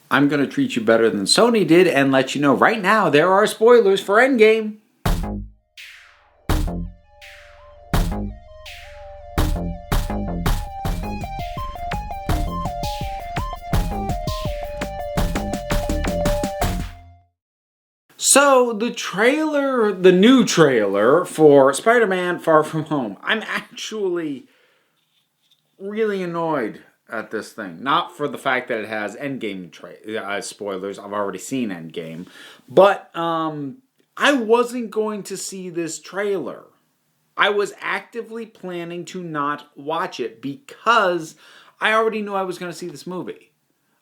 I'm going to treat you better than Sony did and let you know right now there are spoilers for Endgame. So, the new trailer for Spider-Man Far From Home, I'm actually really annoyed at this thing. Not for the fact that it has Endgame spoilers. I've already seen Endgame. But I wasn't going to see this trailer. I was actively planning to not watch it because I already knew I was going to see this movie.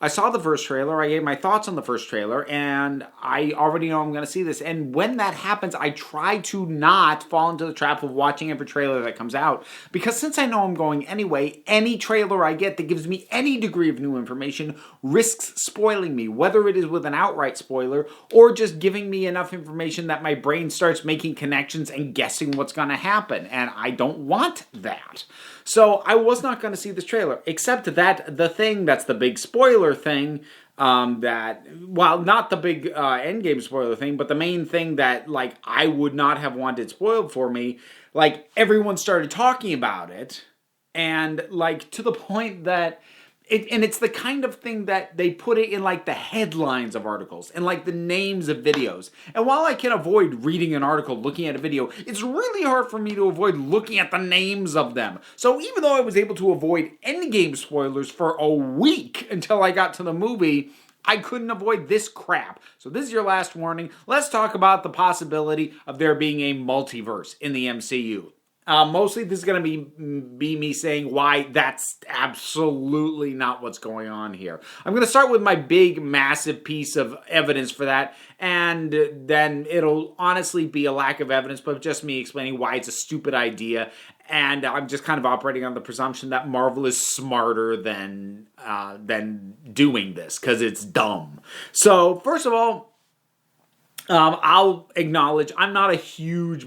I saw the first trailer, I gave my thoughts on the first trailer, and I already know I'm going to see this. And when that happens, I try to not fall into the trap of watching every trailer that comes out. Because since I know I'm going anyway, any trailer I get that gives me any degree of new information risks spoiling me, whether it is with an outright spoiler or just giving me enough information that my brain starts making connections and guessing what's going to happen. And I don't want that. So I was not going to see this trailer, except that the thing that's the big spoiler thing, not the big Endgame spoiler thing, but the main thing that, like, I would not have wanted spoiled for me, like, everyone started talking about it, and, like, to the point that it's the kind of thing that they put it in, like, the headlines of articles and, like, the names of videos. And while I can avoid reading an article, looking at a video, it's really hard for me to avoid looking at the names of them. So even though I was able to avoid Endgame spoilers for a week until I got to the movie, I couldn't avoid this crap. So this is your last warning. Let's talk about the possibility of there being a multiverse in the MCU. Mostly this is going to be me saying why that's absolutely not what's going on here. I'm going to start with my big, massive piece of evidence for that, and then it'll honestly be a lack of evidence, but just me explaining why it's a stupid idea, and I'm just kind of operating on the presumption that Marvel is smarter than doing this, because it's dumb. So, first of all, I'll acknowledge I'm not a huge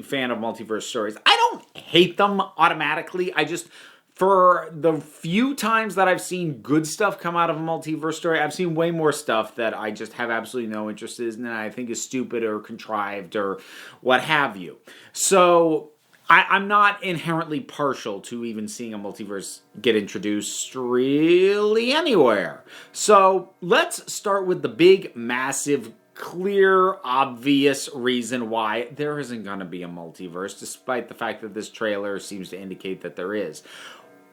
fan of multiverse stories. I don't hate them automatically. I just, for the few times that I've seen good stuff come out of a multiverse story, I've seen way more stuff that I just have absolutely no interest in and I think is stupid or contrived or what have you. So I'm not inherently partial to even seeing a multiverse get introduced really anywhere. So let's start with the big, massive, clear, obvious reason why there isn't going to be a multiverse, despite the fact that this trailer seems to indicate that there is.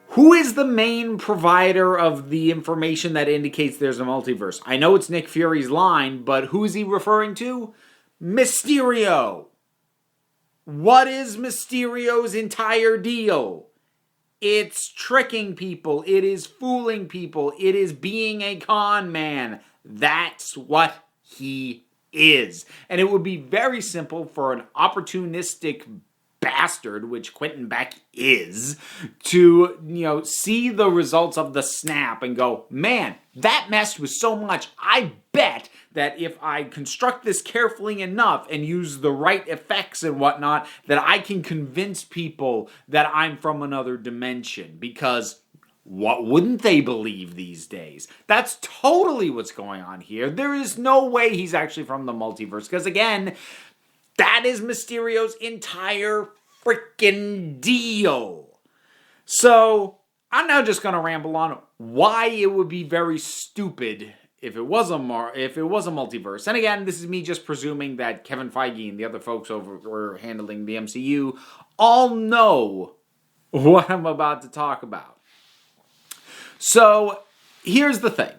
Who is the main provider of the information that indicates there's a multiverse? I know it's Nick Fury's line, but who is he referring to? Mysterio. What is Mysterio's entire deal? It's tricking people. It is fooling people. It is being a con man. That's what he is. And it would be very simple for an opportunistic bastard, which Quentin Beck is, to, see the results of the snap and go, man, that messed with so much. I bet that if I construct this carefully enough and use the right effects and whatnot, that I can convince people that I'm from another dimension, because what wouldn't they believe these days? That's totally what's going on here. There is no way he's actually from the multiverse, because again, that is Mysterio's entire freaking deal. So, I'm now just going to ramble on why it would be very stupid if it was a multiverse. And again, this is me just presuming that Kevin Feige and the other folks over handling the MCU all know what I'm about to talk about. So, here's the thing.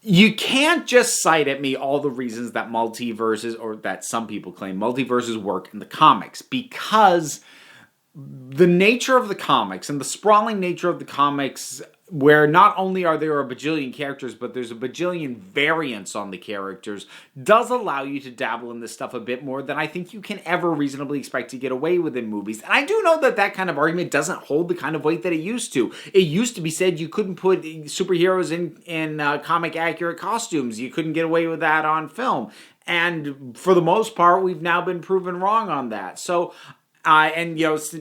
You can't just cite at me all the reasons that multiverses, or that some people claim multiverses work in the comics, because the nature of the comics and the sprawling nature of the comics, where not only are there a bajillion characters, but there's a bajillion variants on the characters, does allow you to dabble in this stuff a bit more than I think you can ever reasonably expect to get away with in movies. And I do know that that kind of argument doesn't hold the kind of weight that it used to. It used to be said you couldn't put superheroes in comic-accurate costumes. You couldn't get away with that on film. And for the most part, we've now been proven wrong on that. So And,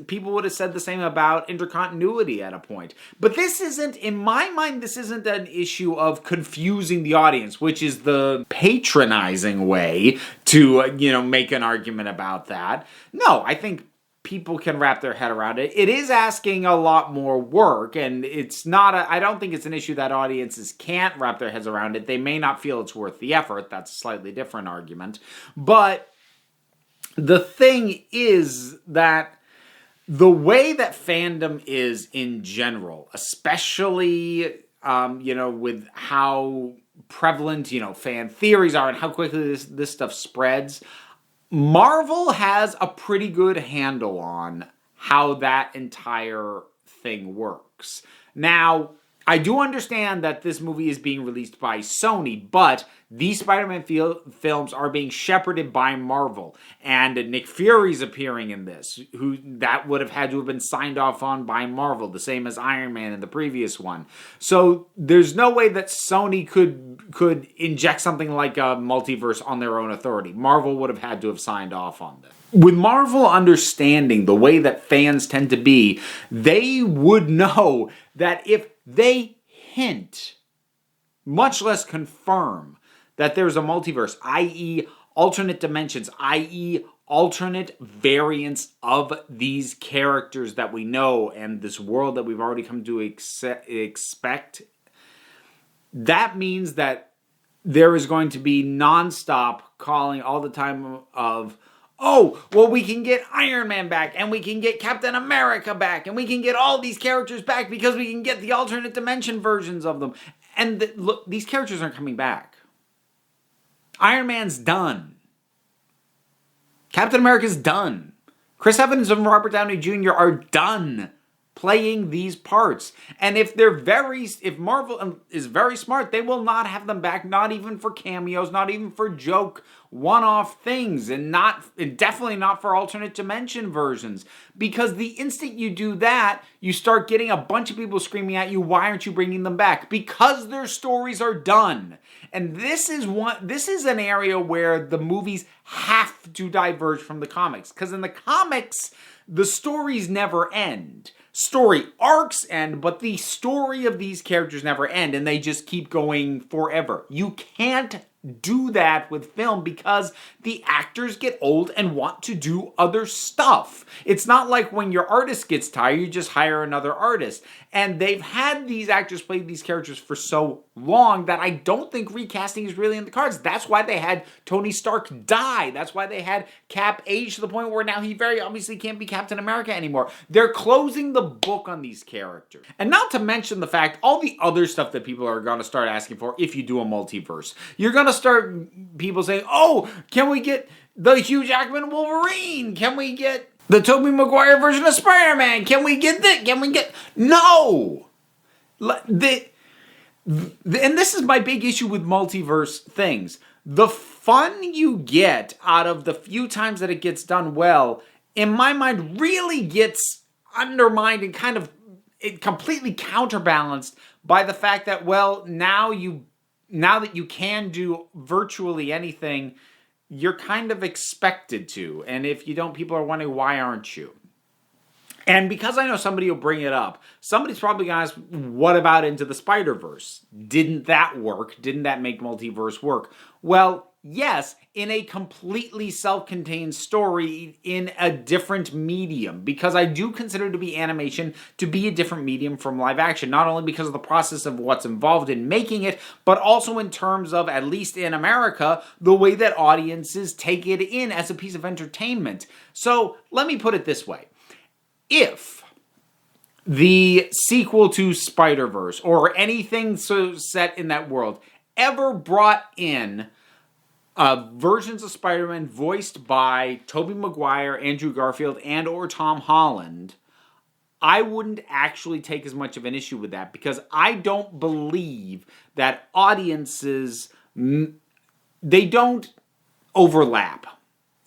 people would have said the same about intercontinuity at a point. But this isn't, in my mind, this isn't an issue of confusing the audience, which is the patronizing way to, make an argument about that. No, I think people can wrap their head around it. It is asking a lot more work, and it's not I don't think it's an issue that audiences can't wrap their heads around it. They may not feel it's worth the effort. That's a slightly different argument. But the thing is that the way that fandom is in general, especially, with how prevalent, fan theories are and how quickly this stuff spreads, Marvel has a pretty good handle on how that entire thing works. Now, I do understand that this movie is being released by Sony, but these Spider-Man films are being shepherded by Marvel. And Nick Fury's appearing in this, that would have had to have been signed off on by Marvel, the same as Iron Man in the previous one. So there's no way that Sony could inject something like a multiverse on their own authority. Marvel would have had to have signed off on this. With Marvel understanding the way that fans tend to be, they would know that if they hint, much less confirm, that there's a multiverse, i.e. alternate dimensions, i.e. alternate variants of these characters that we know and this world that we've already come to expect, that means that there is going to be nonstop calling all the time of, oh, well, we can get Iron Man back, and we can get Captain America back, and we can get all these characters back because we can get the alternate dimension versions of them. And look, these characters aren't coming back. Iron Man's done. Captain America's done. Chris Evans and Robert Downey Jr. are done playing these parts. And if Marvel is very smart, they will not have them back, not even for cameos, not even for joke one-off things, and definitely not for alternate dimension versions. Because the instant you do that, you start getting a bunch of people screaming at you, why aren't you bringing them back? Because their stories are done. And this is an area where the movies have to diverge from the comics. Because in the comics, the stories never end. Story arcs end, but the story of these characters never end, and they just keep going forever. You can't do that with film because the actors get old and want to do other stuff. It's not like when your artist gets tired, you just hire another artist. And they've had these actors play these characters for so long that I don't think recasting is really in the cards. That's why they had Tony Stark die. That's why they had Cap age to the point where now he very obviously can't be Captain America anymore. They're closing the book on these characters. And not to mention the fact, all the other stuff that people are going to start asking for if you do a multiverse. You're going to start people saying, oh, can we get the Hugh Jackman Wolverine? Can we get the Tobey Maguire version of Spider-Man? Can we get that? Can we get... No! And this is my big issue with multiverse things. The fun you get out of the few times that it gets done well, in my mind, really gets undermined and kind of completely counterbalanced by the fact that, well, now that you can do virtually anything, you're kind of expected to. And if you don't, people are wondering, why aren't you? And because I know somebody will bring it up, somebody's probably going to ask, what about Into the Spider-Verse? Didn't that work? Didn't that make multiverse work? Well, yes, in a completely self-contained story in a different medium. Because I do consider to be animation to be a different medium from live action. Not only because of the process of what's involved in making it, but also in terms of, at least in America, the way that audiences take it in as a piece of entertainment. So, let me put it this way. If the sequel to Spider-Verse, or anything so set in that world, ever brought in versions of Spider-Man voiced by Tobey Maguire, Andrew Garfield, and or Tom Holland, I wouldn't actually take as much of an issue with that, because I don't believe that audiences, they don't overlap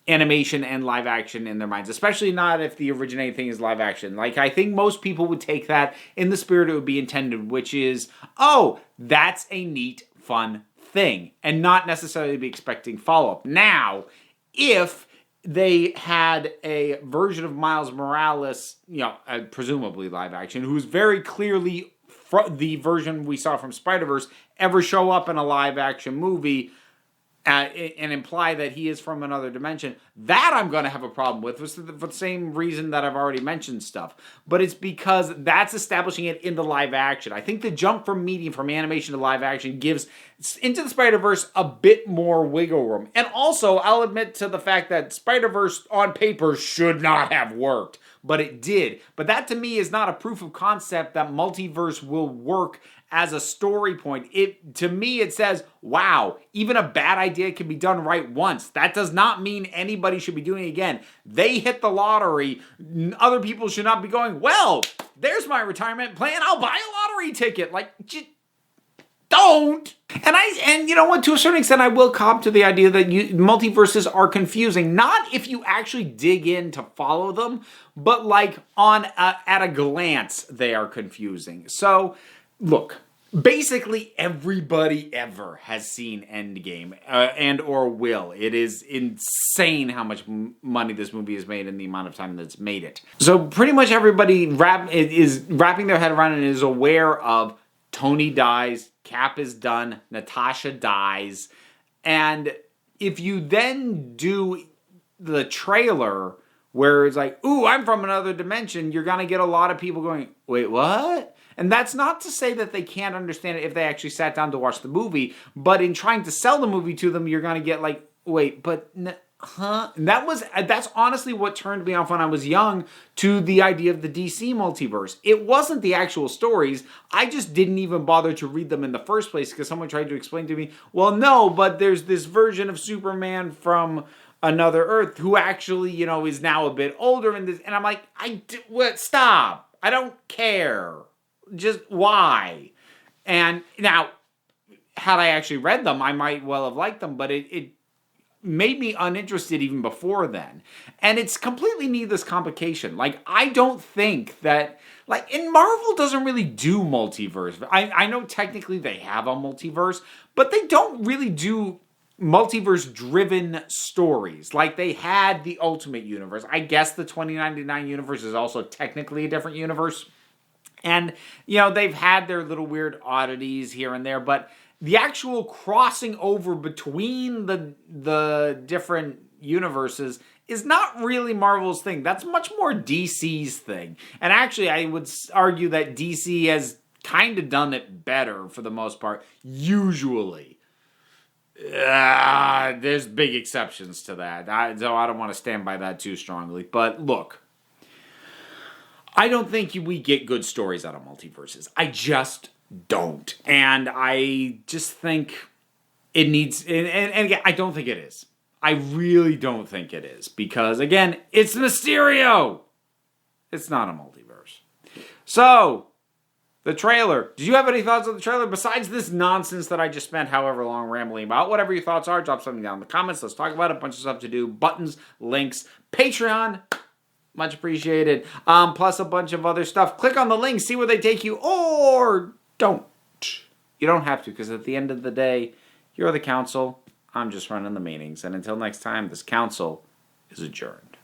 animation and live action in their minds, especially not if the originating thing is live action. Like, I think most people would take that in the spirit it would be intended, which is, oh, that's a neat, fun thing, and not necessarily be expecting follow-up. Now, if they had a version of Miles Morales, presumably live action, who's very clearly the version we saw from Spider-Verse, ever show up in a live action movie and imply that he is from another dimension, that I'm going to have a problem with for the same reason that I've already mentioned stuff. But it's because that's establishing it in the live action. I think the jump from medium, from animation to live action, gives Into the Spider-Verse a bit more wiggle room. And also, I'll admit to the fact that Spider-Verse on paper should not have worked, but it did. But that to me is not a proof of concept that multiverse will work as a story point. To me, it says, wow, even a bad idea can be done right once. That does not mean anybody should be doing it again. They hit the lottery. Other people should not be going, well, there's my retirement plan. I'll buy a lottery ticket. Like, don't. And you know what? To a certain extent, I will cop to the idea that multiverses are confusing. Not if you actually dig in to follow them, but like at a glance, they are confusing. So, look, basically everybody ever has seen Endgame and or will. It is insane how much money this movie has made in the amount of time that's made it. So pretty much everybody is wrapping their head around and is aware of Tony dies, Cap is done, Natasha dies, and if you then do the trailer where it's like, ooh, I'm from another dimension, you're gonna get a lot of people going, wait, what? And that's not to say that they can't understand it if they actually sat down to watch the movie, but in trying to sell the movie to them, you're gonna get like, wait, but huh? And that's honestly what turned me off when I was young to the idea of the DC multiverse. It wasn't the actual stories. I just didn't even bother to read them in the first place because someone tried to explain to me, well, no, but there's this version of Superman from another Earth who actually, is now a bit older in this. And I'm like, stop. I don't care. Just why? And now, had I actually read them, I might well have liked them, but it made me uninterested even before then. And it's completely needless complication. Like, I don't think that, and Marvel doesn't really do multiverse. I know technically they have a multiverse, but they don't really do multiverse-driven stories. Like, they had the Ultimate Universe. I guess the 2099 universe is also technically a different universe. And, they've had their little weird oddities here and there, but the actual crossing over between the different universes is not really Marvel's thing. That's much more DC's thing. And actually, I would argue that DC has kind of done it better for the most part, usually. There's big exceptions to that, so I don't want to stand by that too strongly. But look, I don't think we get good stories out of multiverses. I just don't. And I just think it needs, and again, I don't think it is. I really don't think it is. Because, again, it's Mysterio! It's not a multiverse. So, the trailer. Did you have any thoughts on the trailer besides this nonsense that I just spent however long rambling about? Whatever your thoughts are, drop something down in the comments. Let's talk about it. A bunch of stuff to do. Buttons, links, Patreon. Much appreciated. Plus a bunch of other stuff. Click on the links, see where they take you, or don't. You don't have to, because at the end of the day, you're the council. I'm just running the meetings. And until next time, this council is adjourned.